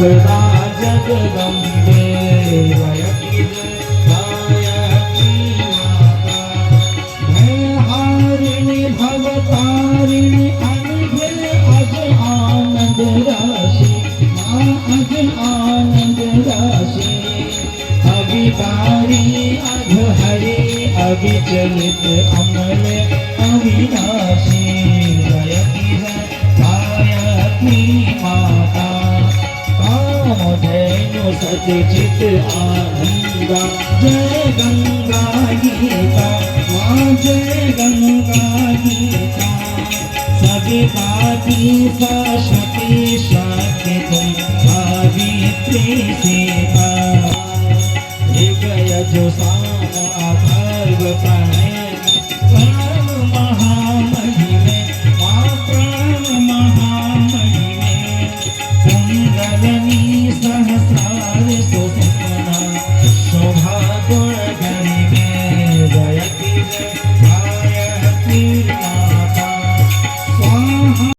सदा जगदम्बे गायत्री माता भयहारिणी भवतारिणी अनघे अज आनंद राशि माँ अज आनंद राशि अविकारी अघ हरे अविचलित अमल अविनाशी गायत्री माता कामधेनु सचित आनंदा जय गंगा गीता माँ जय गंगा गीता सविता की सरस्वती